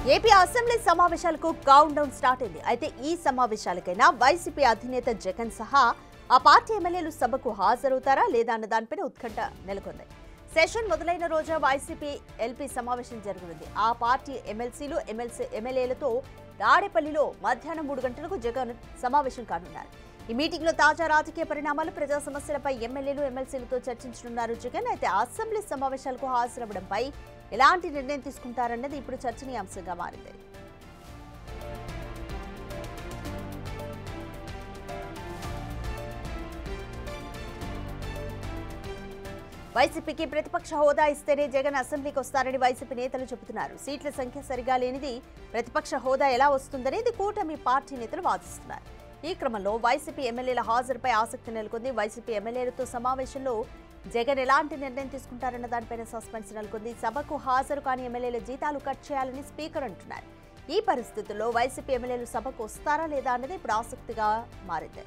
AP assembly సమావేశాలకు count down start అయింది. అయితే ఈ సమావేశాలకైనా వైసీపీ అధినేత జగన్ సహా ఆ పార్టీ ఎమ్మెల్యేలు సభకు హాజరవుతారా లేదా అన్న దానిపైన ఉత్కంఠ నెలకొంది. సెషన్ మొదలైన రోజు వైసీపీ ఎల్పీ సమావేశం జరగనుంది. ఆ పార్టీ ఎమ్మెల్సీలు ఎమ్మెల్యేలతో తాడేపల్లిలో మధ్యాహ్నం 3 గంటలకు జగన్ సమావేశం కానున్నారు. ఈ మీటింగ్ లో తాజా రాజకీయ పరిణామాలు, ప్రజా సమస్యలపై ఎమ్మెల్యేలు ఎమ్మెల్సీలతో చర్చించనున్నారు జగన్. అయితే అసెంబ్లీ సమావేశాలకు హాజరవడంపై ఎలాంటి నిర్ణయం తీసుకుంటారన్నది ఇప్పుడు చర్చనీయాంశంగా మారింది. వైసీపీకి ప్రతిపక్ష హోదా ఇస్తేనే జగన్ అసెంబ్లీకి వస్తారని వైసీపీ నేతలు చెబుతున్నారు. సీట్ల సంఖ్య సరిగా లేనిది ప్రతిపక్ష హోదా ఎలా వస్తుందనేది కూటమి పార్టీ నేతలు వాదిస్తున్నారు. ఈ క్రమంలో వైసీపీ ఎమ్మెల్యేల హాజరుపై ఆసక్తి నెలకొంది. వైసీపీ ఎమ్మెల్యేలతో సమావేశంలో జగన్ ఎలాంటి నిర్ణయం తీసుకుంటారన్న దానిపైన సస్పెన్స్ నెలకొంది. సభకు హాజరు కాని ఎమ్మెల్యేల జీతాలు కట్ చేయాలని స్పీకర్ అంటున్నారు. ఈ పరిస్థితుల్లో వైసీపీ ఎమ్మెల్యేలు సభకు వస్తారా లేదా అన్నది ఇప్పుడు ఆసక్తిగా మారింది.